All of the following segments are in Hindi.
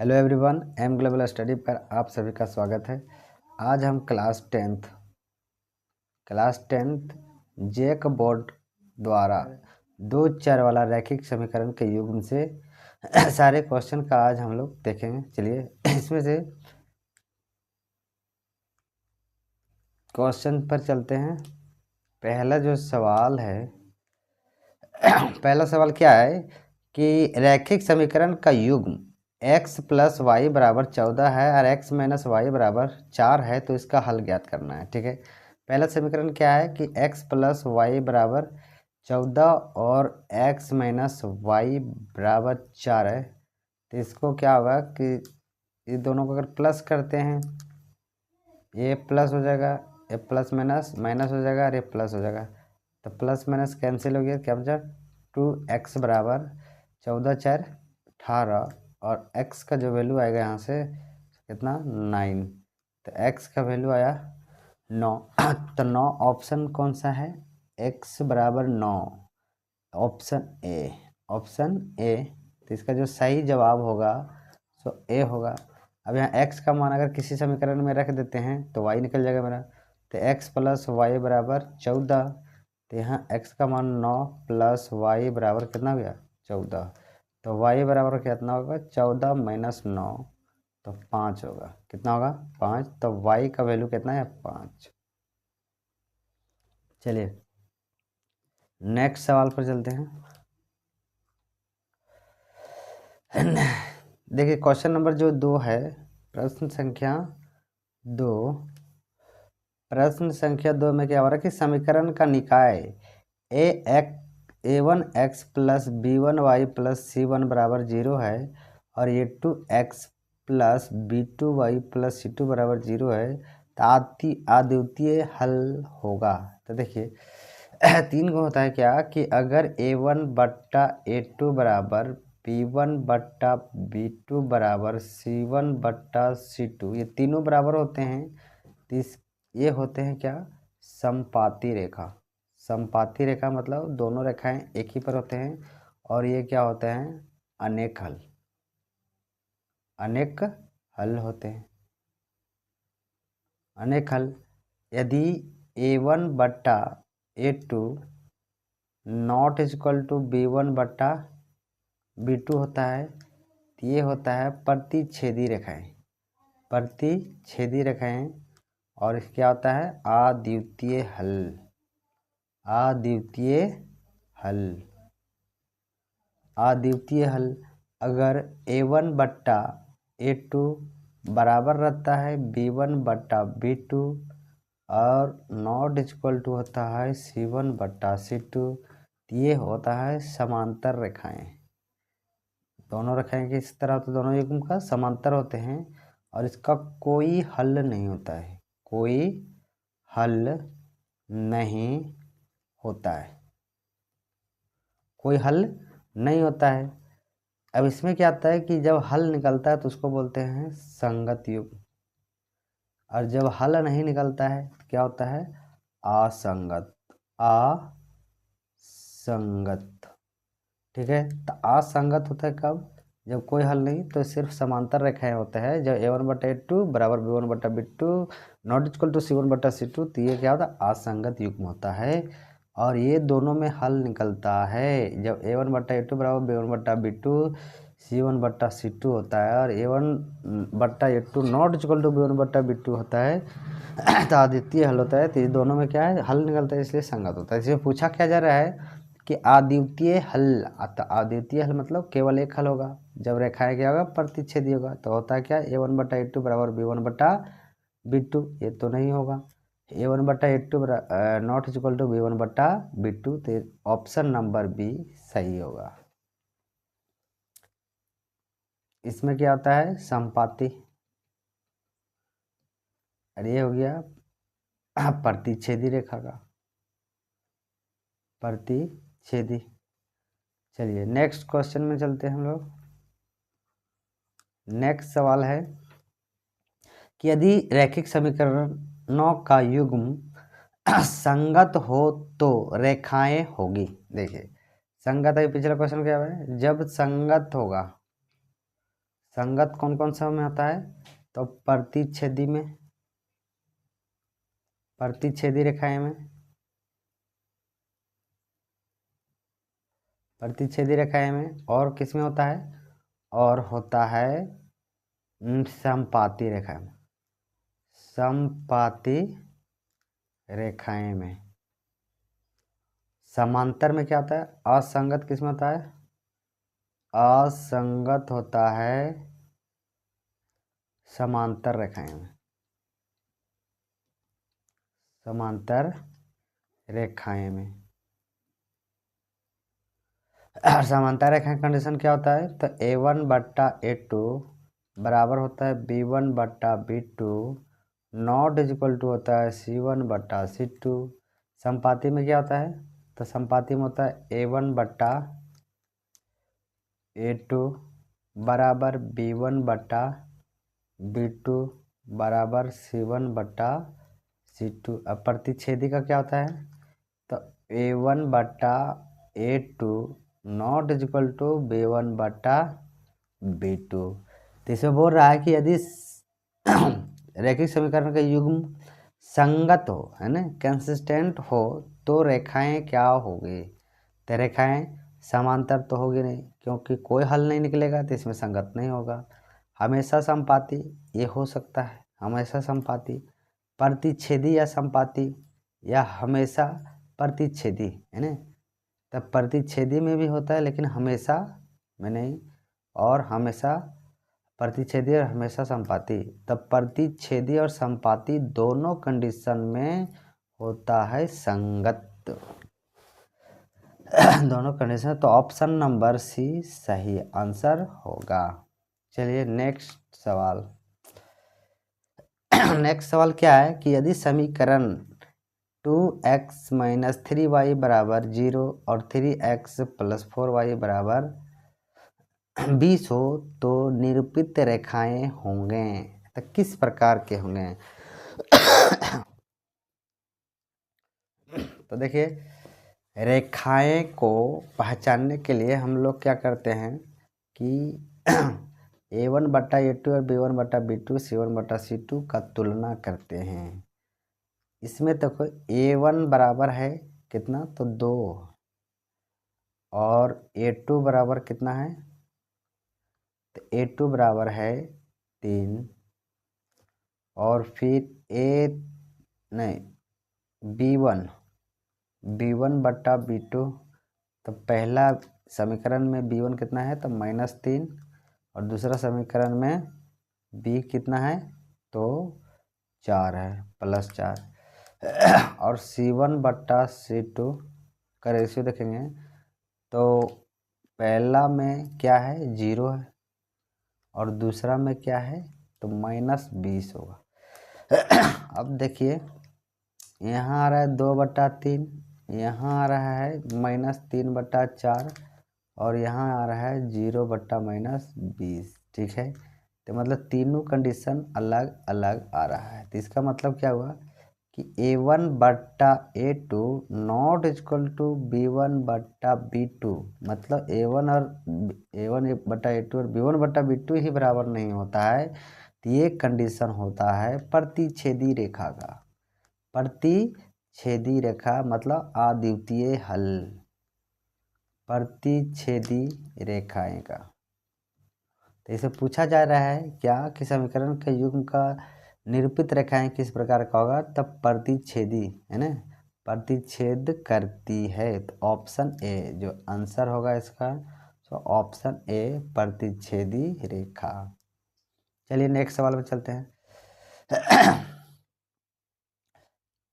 Hello everyone, M global study पर आप सभी का स्वागत है। आज हम क्लास टेंथ जेक बोर्ड द्वारा दो चर वाला रैखिक समीकरण के युग्म से सारे क्वेश्चन का आज हम लोग देखेंगे। चलिए इसमें से क्वेश्चन पर चलते हैं। पहला जो सवाल है पहला सवाल क्या है कि रैखिक समीकरण का युग्म x प्लस वाई बराबर 14 है और x माइनस वाई बराबर 4 है, तो इसका हल ज्ञात करना है। ठीक है, पहला समीकरण क्या है कि x प्लस वाई बराबर 14 और x माइनस वाई बराबर 4 है, तो इसको क्या होगा कि ये दोनों को अगर प्लस करते हैं ये प्लस हो जाएगा, ये प्लस माइनस माइनस हो जाएगा और ये प्लस हो जाएगा, तो प्लस माइनस कैंसिल हो गया। क्या बचा? 2x बराबर 14 4 18 और x का जो वैल्यू आएगा यहाँ से कितना 9, तो x का वैल्यू आया 9। तो 9 ऑप्शन कौन सा है? x बराबर 9, ऑप्शन ए। तो इसका जो सही जवाब होगा सो ए होगा। अब यहाँ x का मान अगर किसी समीकरण में रख देते हैं तो y निकल जाएगा मेरा, तो x प्लस वाई बराबर 14, तो यहाँ x का मान 9 प्लस वाई बराबर कितना हो गया 14, तो y बराबर कितना होगा 14 माइनस 9, तो 5 होगा। कितना होगा 5, तो y का वैल्यू कितना है 5। चलिए नेक्स्ट सवाल पर चलते हैं। देखिए क्वेश्चन नंबर जो 2 है, प्रश्न संख्या 2 में क्या हो रहा है कि समीकरण का निकाय a1x plus b1y plus c1 बराबर 0 है और a2x plus b2y plus c2 बराबर 0 है, तो अद्वितीय हल होगा। तो देखिए 3 को होता है क्या कि अगर a1 बट्टा a2 बराबर b1 बट्टा b2 बराबर c1 बट्टा c2, ये तीनों बराबर होते हैं, तो ये होते हैं क्या? समपाती रेखा। समपाती रेखा मतलब दोनों रेखाएं एक ही पर होते हैं, और ये क्या होते हैं? अनेक हल होते हैं। अनेक हल यदि a1 बट्टा a2 not equal to b1 बट्टा b2 होता है, तो ये होता है प्रतिच्छेदी रेखाएं, और क्या होता है? अद्वितीय हल। अगर a1 बट्टा a2 बराबर रहता है b1 बट्टा b2 और नॉट इक्वल टू होता है c1 बट्टा c2, ये होता है समांतर रेखाएं। दोनों रेखाएं किस तरह होते? दोनों युग्म का समांतर होते हैं और इसका कोई हल नहीं होता है, कोई हल नहीं होता है। अब इसमें क्या आता है कि जब हल निकलता है तो उसको बोलते हैं संगत युग्म, और जब हल नहीं निकलता है तो क्या होता है? असंगत। ठीक है, तो असंगत होता है कब? जब कोई हल नहीं, तो सिर्फ समांतर रेखाएं होते हैं। जब a1 बटा a2 बराबर b1 बटा b2 not equal to c1 बटा c2, तो ये क्या होता है? असंगत युग्म होता है, और ये दोनों में हल निकलता है। जब a1 बटा a2 बराबर b1 बटा b2 c1 बटा c2 होता है, और a1 बटा a2 not equal to b1 बटा b2 होता है, तो अद्वितीय हल होता है। तो ये दोनों में क्या है? हल निकलता है, इसलिए संगत होता है। इसमें पूछा क्या जा रहा है कि अद्वितीय हल। अद्वितीय हल मतलब केवल एक हल होगा जब रेखाएं क्या होगा? प्रतिच्छेदी होगा। तो होता है क्या? a1 बटा a2 बराबर b1 बटा b2, ये तो नहीं होगा। a1 बटा a2 not equal to b1 बटा b2, तो ऑप्शन नंबर बी सही होगा। इसमें क्या होता है? समपाती, और ये हो गया प्रतिच्छेदी रेखा का प्रतिच्छेदी। चलिए नेक्स्ट क्वेश्चन में चलते हैं हम लोग। नेक्स्ट सवाल है कि यदि रैखिक समीकरणों का युग्म संगत हो तो रेखाएं होगी। देखिए संगत है, पिछला क्वेश्चन क्या है? जब संगत होगा, संगत कौन कौन सा में होता है? तो प्रतिच्छेदी में, प्रतिच्छेदी रेखाएं में, प्रतिच्छेदी रेखाएं में, और किस में होता है? और होता है समपाती रेखाएं में, समपाती रेखाएं में। समांतर में क्या होता है? असंगत किस में होता है? असंगत होता है समांतर रेखाएं में, समांतर रेखाएं में। समांतर रेखा कंडीशन क्या होता है? तो A1/A2 बराबर होता है B1/B2 not is equal to होता है C1/C2। संपाती में क्या होता है? तो संपाती में होता है A1/A2 बराबर B1/B2 बराबर C1/C2। अब प्रतिच्छेदी का क्या होता है? तो A1/A2 not is equal to B1/B2। तो इसमें बोल रहा है कि यदि रैखिक समीकरण का युग्म संगत हो, है ना, कंसिस्टेंट हो, तो रेखाएं क्या होगी? तो रेखाएं समांतर तो होगी नहीं, क्योंकि कोई हल नहीं निकलेगा, तो इसमें संगत नहीं होगा। हमेशा संपाती ये हो सकता है, हमेशा संपाती, प्रतिच्छेदी या संपाती, या हमेशा प्रतिच्छेदी, है ना। तब प्रतिच्छेदी में भी होता है लेकिन हमेशा में नहीं, और हमेशा प्रतिच्छेदी और हमेशा संपाती। तब प्रतिच्छेदी और संपाती दोनों कंडीशन में होता है संगत। दोनों कंडीशन, तो ऑप्शन नंबर सी सही आंसर होगा। चलिए नेक्स्ट सवाल। नेक्स्ट सवाल क्या है कि यदि समीकरण 2x - 3y बराबर 0 और 3x + 4y बराबर 20 हो तो निरूपित रेखाएं होंगे, तो किस प्रकार के होंगे? तो देखिए, रेखाएं को पहचानने के लिए हम लोग क्या करते हैं कि A1/A2 और B1/B2 C1/C2 का तुलना करते हैं। इसमें तो A1 बराबर है कितना? तो 2, और A2 बराबर कितना है? तो A2 बराबर है 3, और फिर B1/B2, तो पहला समीकरण में B1 कितना है? तो -3, और दूसरा समीकरण में B कितना है? तो 4 है, +4। और C1/C2 का रेशियो देखेंगे तो पहला में क्या है? 0 है, और दूसरा में क्या है? तो -20 होगा। अब देखिए, यहाँ आ रहा है 2/3, यहाँ आ रहा है -3/4, और यहाँ आ रहा है 0/-20। ठीक है, तो मतलब तीनों कंडीशन अलग अलग आ रहा है। तो इसका मतलब क्या हुआ कि A1/A2 not equal to B1/B2, मतलब A1/A2 और B1/B2 ही बराबर नहीं होता है। तो ये कंडीशन होता है प्रतिच्छेदी रेखा का। प्रतिच्छेदी रेखा मतलब अद्वितीय हल, प्रतिच्छेदी रेखाएं का। तो इसे पूछा जा रहा है क्या कि समीकरण के युग्म का निरूपित रेखाएं किस प्रकार का होगा? तब प्रतिच्छेदी, है ना, प्रतिच्छेद करती है। तो ऑप्शन ए जो आंसर होगा इसका, तो ऑप्शन ए प्रतिच्छेदी रेखा। चलिए नेक्स्ट सवाल में चलते हैं।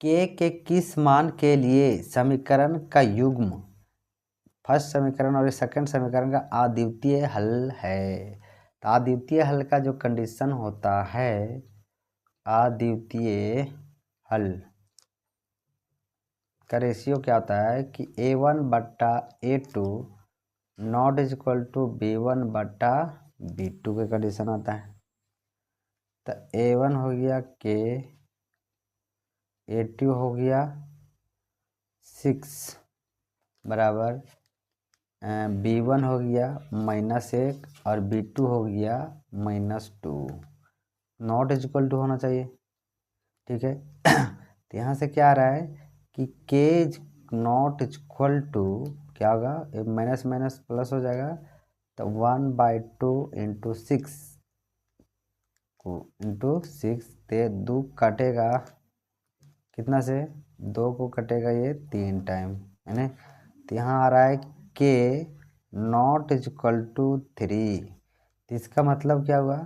के किस मान के लिए समीकरण का युग्म, फर्स्ट समीकरण और सेकंड समीकरण का अद्वितीय हल है? तो अद्वितीय हल का जो कंडीशन होता है, अद्वितीय हल का रेशियो क्या होता है कि A1/A2 not is equal to B1/B2 के कंडीशन होता है। तो A1 हो गया K, A2 हो गया 6 बराबर b1 हो गया -1 और b2 हो गया -2, नॉट इज इक्वल टू होना चाहिए। ठीक है। तो यहाँ से क्या आ रहा है कि k is not equal to क्या होगा, माइनस माइनस प्लस हो जाएगा, तो 1/2 इंटू 6 ते 2 काटेगा कितना से, 2 को कटेगा ये 3 टाइम, है ना। तो यहाँ आ रहा है k naught is equal to 3। तो इसका मतलब क्या हुआ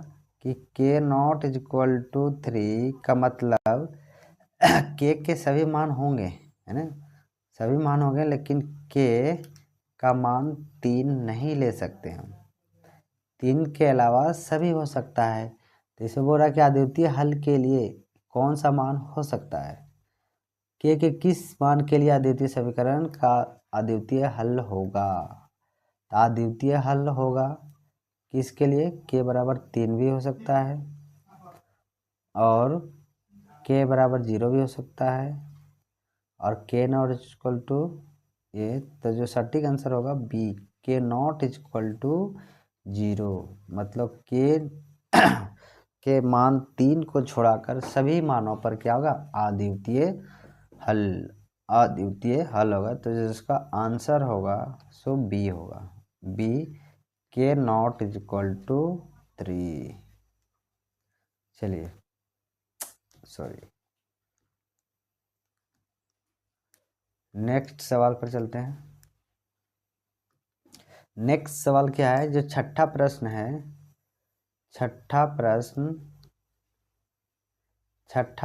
कि k naught is equal to 3 का मतलब k के सभी मान होंगे, है ना, सभी मान होंगे, लेकिन k का मान 3 नहीं ले सकते हम, 3 के अलावा सभी हो सकता है। तो इसे बोल रहा है कि अद्वितीय हल के लिए कौन सा मान हो सकता है, k के किस मान के लिए अद्वितीय समीकरण का अद्वितीय हल होगा। तो अद्वितीय हल होगा किसके लिए, k बराबर 3 भी हो सकता है और k बराबर 0 भी हो सकता है और k naught is equal to ये, तो जो सटीक आंसर होगा B, k naught is equal to 0, मतलब k के मान 3 को छोड़ाकर सभी मानों पर क्या होगा, अद्वितीय हल, अद्वितीय हल होगा। तो जिसका आंसर होगा सो बी होगा, B k naught is equal to 3। चलिए सॉरी, नेक्स्ट सवाल पर चलते हैं। नेक्स्ट सवाल क्या है, जो छठा प्रश्न है, छठा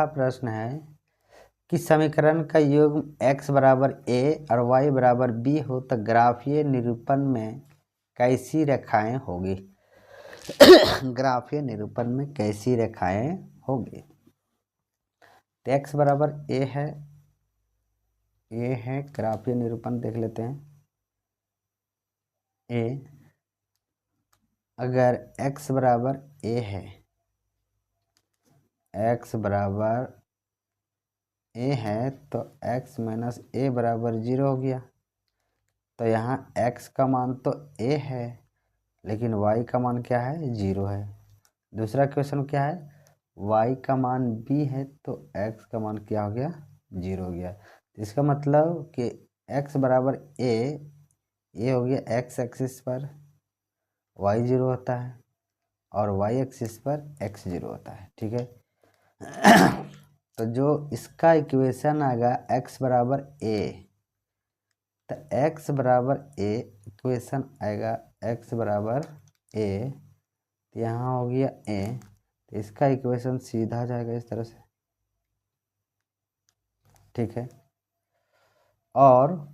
प्रश्न है कि समीकरण का योग x बराबर a और y बराबर b हो तो ग्राफीय निरूपण में कैसी रेखाएं होगी। ग्राफीय निरूपण में कैसी रेखाएं होगी। तो x बराबर a है, ग्राफीय निरूपण देख लेते हैं। a अगर x बराबर a है, x बराबर a है तो x माइनस a बराबर 0 हो गया। तो यहाँ x का मान तो a है लेकिन y का मान क्या है, 0 है। दूसरा क्वेश्चन क्या है, y का मान b है तो x का मान क्या हो गया, 0 हो गया। इसका मतलब कि x बराबर a, ये हो गया x एक्सिस पर, y 0 होता है और y एक्सिस पर x 0 होता है। ठीक है। तो जो इसका इक्वेशन आएगा x बराबर a, तो x बराबर a इक्वेशन आएगा x बराबर a, तो यहाँ हो गया a, तो इसका इक्वेशन सीधा जाएगा इस तरह से। ठीक है। और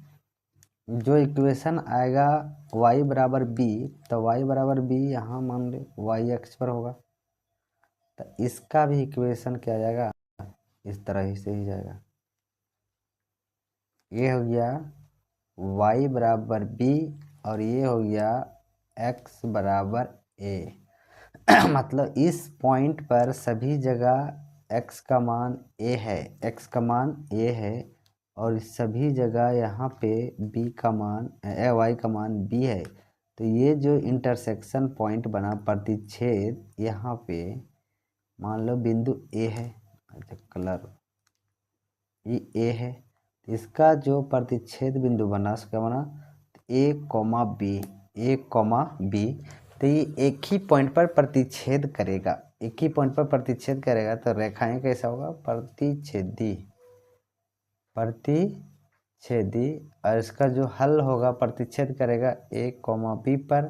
जो इक्वेशन आएगा y बराबर b, तो y बराबर b यहाँ मान लो y एक्स पर होगा, तो इसका भी इक्वेशन क्या जाएगा, इस तरह ही से ही जाएगा। ये हो गया y बराबर b और ये हो गया x बराबर a। मतलब इस पॉइंट पर सभी जगह x का मान a है, x का मान a है और सभी जगह यहाँ पे b का मान y का मान b है। तो ये जो इंटरसेक्शन पॉइंट बना प्रतिच्छेद, यहाँ पे मान लो बिंदु a है, अच्छा कलर, ये a है, इसका जो प्रतिच्छेद बिंदु बना उसका बना a, b, तो ये एक ही पॉइंट पर प्रतिच्छेद करेगा, एक ही पॉइंट पर प्रतिच्छेद करेगा। तो रेखाएं कैसा होगा, प्रतिच्छेदी, और इसका जो हल होगा प्रतिच्छेद करेगा a, b पर,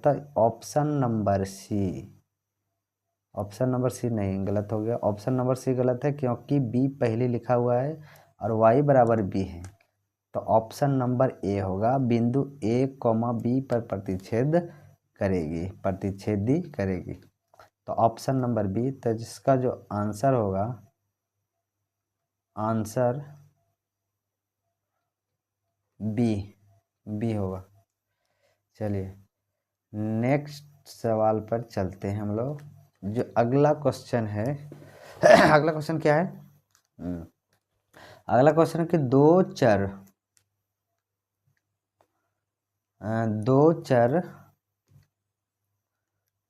तो ऑप्शन नंबर सी नहीं, गलत हो गया। ऑप्शन नंबर सी गलत है क्योंकि b पहले लिखा हुआ है और y बराबर b है, तो ऑप्शन नंबर ए होगा, बिंदु a, b पर प्रतिच्छेदी करेगी। तो ऑप्शन नंबर बी, तो जिसका जो आंसर होगा, आंसर बी होगा। चलिए नेक्स्ट सवाल पर चलते हैं हम लोग। जो अगला क्वेश्चन है, अगला क्वेश्चन क्या है, अगला क्वेश्चन है कि दो चर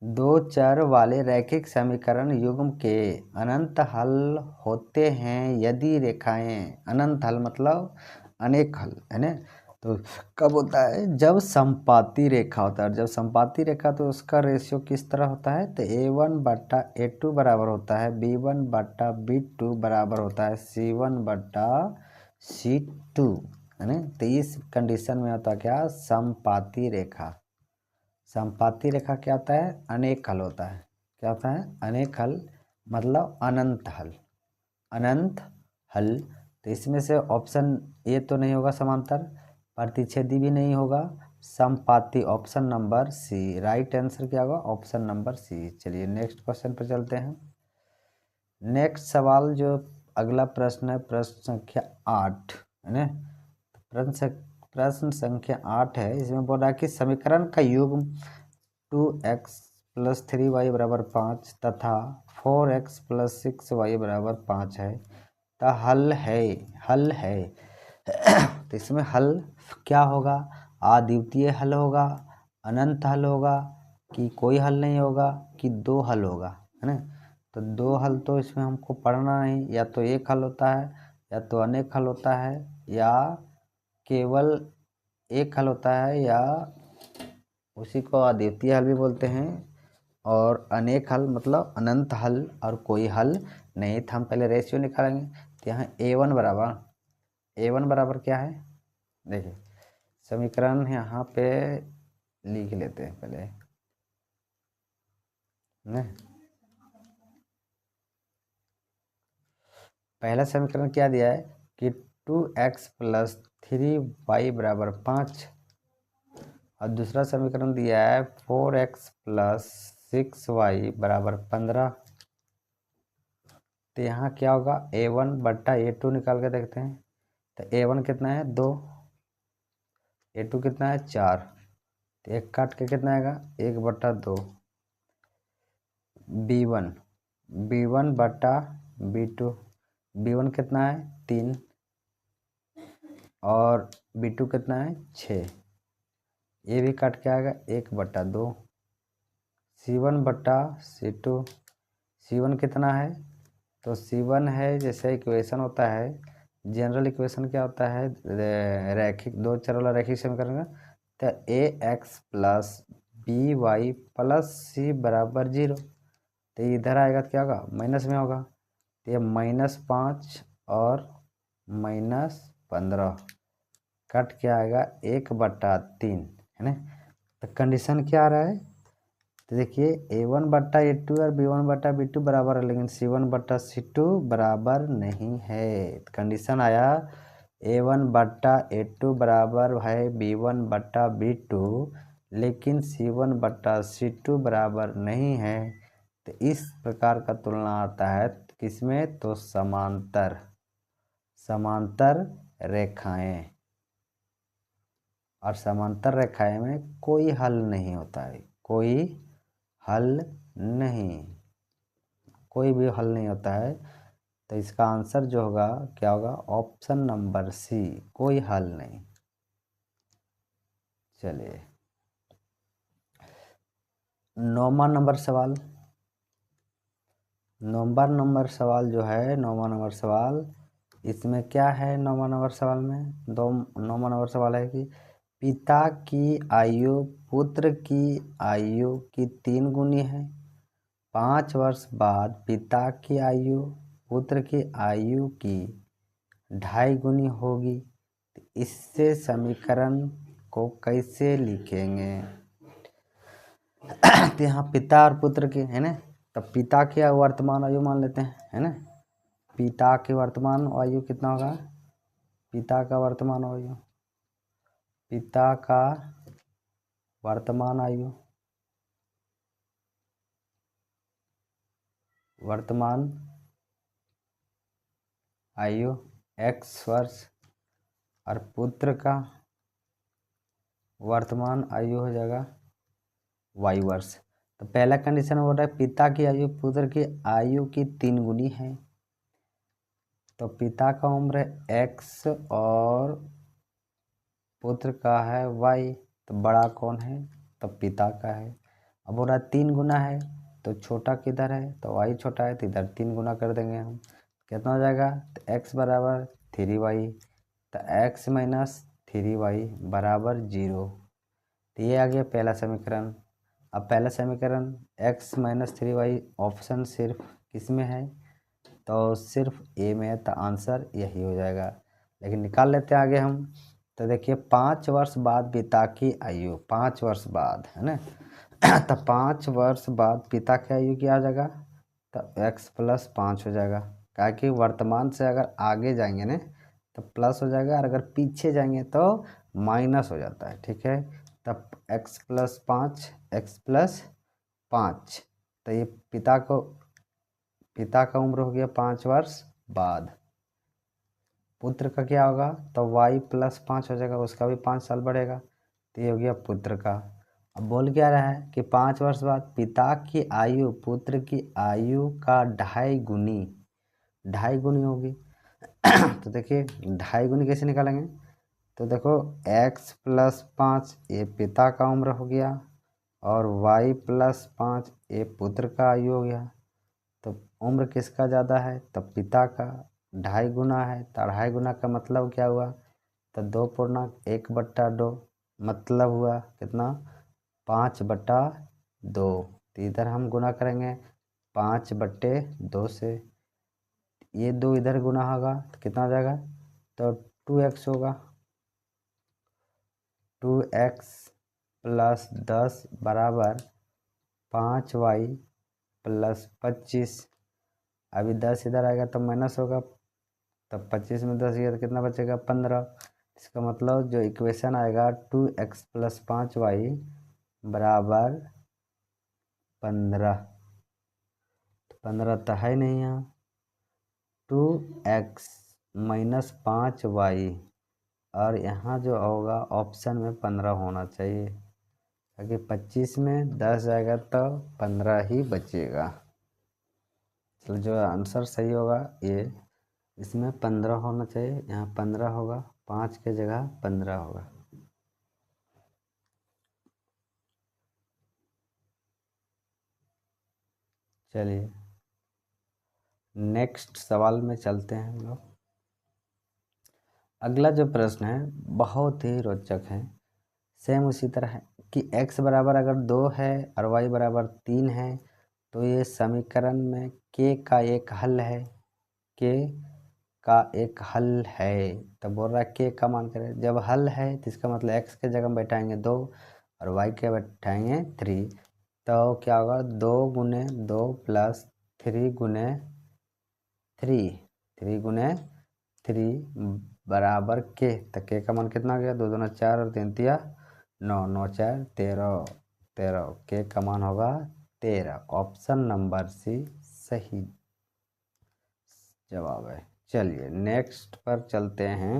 दो चर वाले रैखिक समीकरण युग्म के अनंत हल होते हैं यदि रेखाएं, अनंत हल मतलब अनेक हल है ना, तो कब होता है, जब समपाती रेखा होता है। जब समपाती रेखा तो उसका रेशियो किस तरह होता है, तो A1/A2 बराबर होता है B1/B2 बराबर होता है C1/C2 है ना। तो इस कंडीशन में होता है क्या, समपाती रेखा। समपाती रेखा क्या होता है, अनेक हल होता है। क्या होता है, अनेक हल मतलब अनंत हल, अनंत हल। तो इसमें से ऑप्शन ए तो नहीं होगा, समांतर, प्रतिच्छेदी भी नहीं होगा, समपाती option number C. Right answer क्या होगा, ऑप्शन नंबर सी। चलिए नेक्स्ट क्वेश्चन पर चलते हैं। नेक्स्ट सवाल जो अगला प्रश्न है, प्रश्न संख्या 8 है ना। प्रश्न संख्या 8 है। इसमें बोल रहा है कि समीकरण का युग्म 2x + 3y = 5 तथा 4x + 6y = 5 है। तो हल है तो इसमें हल क्या होगा, अद्वितीय हल होगा, अनंत हल होगा, कि कोई हल नहीं होगा, कि दो हल होगा, है ना। तो दो हल तो इसमें हमको पढ़ना नहीं, या तो एक हल होता है, या तो अनेक हल होता है, या केवल एक हल होता है, या उसी को अद्वितीय हल भी बोलते हैं, और अनेक हल मतलब अनंत हल, और कोई हल नहीं। तो हम पहले रेशियो निकालेंगे। तो यहाँ A1 बराबर क्या है, देखिए समीकरण यहाँ पे लिख लेते हैं पहले ना। पहला समीकरण क्या दिया है कि 2x + 3y = 5, और दूसरा समीकरण दिया है 4x + 6y = 15। तो यहाँ क्या होगा, A1/A2 निकाल के देखते हैं। तो A1 कितना है, 2, A2 कितना है, 4। तो एक काट के कितना आएगा, 1/2। B1/B2, B1 कितना है, 3, और B2 कितना है, 6। ये भी काट के आएगा 1/2। C1/C2, C1 कितना है, तो C1 है, जैसे इक्वेशन होता है, जनरल इक्वेशन क्या होता है, रैखिक दो चर वाला रैखिक समीकरण का। तो AX + BY + C = 0। तो इधर आएगा तो क्या होगा, माइनस में होगा। तो ये -5 और -15 कट के आएगा 1/3 है ना। तो कंडीशन क्या आ रहा है, तो देखिए A1/A2 और B1/B2 बराबर है, लेकिन C1/C2 बराबर नहीं है। तो कंडीशन आया A1/A2 बराबर है B1/B2, लेकिन C1/C2 बराबर नहीं है। तो इस प्रकार का तुलना आता है किसमें, तो समांतर रेखाएं, और समांतर रेखाएं में कोई हल नहीं होता है, कोई भी हल नहीं होता है। तो इसका आंसर जो होगा क्या होगा, ऑप्शन नंबर सी, कोई हल नहीं। चलिए 9वां नंबर सवाल। 9वां नंबर सवाल जो है, 9वां नंबर सवाल, इसमें क्या है, 9वां नंबर सवाल में 9वां नंबर सवाल है कि पिता की आयु पुत्र की आयु की 3 गुनी है। 5 वर्ष बाद पिता की आयु पुत्र की आयु की 2.5 गुनी होगी। इससे समीकरण को कैसे लिखेंगे। तो यहाँ पिता और पुत्र के है ना, तब पिता की वर्तमान आयु मान लेते हैं, है ना। पिता की वर्तमान आयु कितना होगा, पिता का वर्तमान आयु, पिता का वर्तमान आयु, x वर्ष, और पुत्र का वर्तमान आयु हो जाएगा y वर्ष। तो पहला कंडीशन हो रहा है पिता की आयु पुत्र की आयु की 3 गुनी है। तो पिता का उम्र है x और पुत्र का है y। तो बड़ा कौन है, तो पिता का है। अब बोल रहा 3 गुना है तो छोटा किधर है, तो y छोटा है तो इधर 3 गुना कर देंगे हम। कितना हो जाएगा, तो x बराबर 3y, तो x माइनस 3y बराबर 0। तो ये आ गया पहला समीकरण। अब पहला समीकरण x माइनस 3y ऑप्शन सिर्फ किस में है, तो सिर्फ ए में है, तो आंसर यही हो जाएगा। लेकिन निकाल लेते हैं आगे हम। तो देखिए 5 वर्ष बाद पिता की आयु, 5 वर्ष बाद है ना, तो 5 वर्ष बाद पिता की आयु क्या आ जाएगा, तो x प्लस 5 हो जाएगा। क्या कि वर्तमान से अगर आगे जाएंगे ना तो प्लस हो जाएगा, और अगर पीछे जाएंगे तो माइनस हो जाता है, ठीक है। तब x प्लस 5, x प्लस 5, तो ये पिता का उम्र हो गया 5 वर्ष बाद। पुत्र का क्या होगा, तो y प्लस 5 हो जाएगा, उसका भी 5 साल बढ़ेगा, तो ये हो गया पुत्र का। अब बोल क्या रहा है कि 5 वर्ष बाद पिता की आयु पुत्र की आयु का 2.5 गुनी होगी। तो देखिए 2.5 गुनी कैसे निकालेंगे, तो देखो x प्लस 5 ये पिता का उम्र हो गया, और y प्लस 5 ये पुत्र का आयु हो गया। तो उम्र किसका ज़्यादा है, तो पिता का। 2.5 गुना है तो 2.5 गुना का मतलब क्या हुआ, तो 2.1/2 मतलब हुआ कितना, 5/2। तो इधर हम गुना करेंगे 5/2 से, ये 2 इधर गुना होगा तो कितना हो जाएगा, तो 2x होगा। 2x प्लस 10 बराबर 5y प्लस 25। अभी 10 इधर आएगा तो माइनस होगा, तब 25 में 10 गया तो कितना बचेगा, 15। इसका मतलब जो इक्वेशन आएगा 2x प्लस 5y बराबर 15। 15 तो है नहीं यहाँ, 2x माइनस 5y, और यहाँ जो होगा ऑप्शन में 15 होना चाहिए, ताकि 25 में 10 जाएगा तो 15 ही बचेगा। चलो जो आंसर सही होगा ये, इसमें 15 होना चाहिए, यहाँ 15 होगा, 5 के जगह 15 होगा। चलिए नेक्स्ट सवाल में चलते हैं हम लोग। अगला जो प्रश्न है बहुत ही रोचक है, सेम उसी तरह है कि x बराबर अगर 2 है और y बराबर 3 है, तो ये समीकरण में k का एक हल है, k का एक हल है। तो बोल रहा है k का मान करें, जब हल है तो इसका मतलब x के जगह में बैठाएंगे 2 और y के बैठाएंगे 3, तो क्या होगा 2 गुने 2 प्लस 3 गुने 3, 3 गुने 3 बराबर के, तो के का मान कितना आ गया, 2 दूना 4 और 3 तिया 9, 9 4 13, 13 के का मान होगा 13। ऑप्शन नंबर सी सही जवाब है। चलिए नेक्स्ट पर चलते हैं।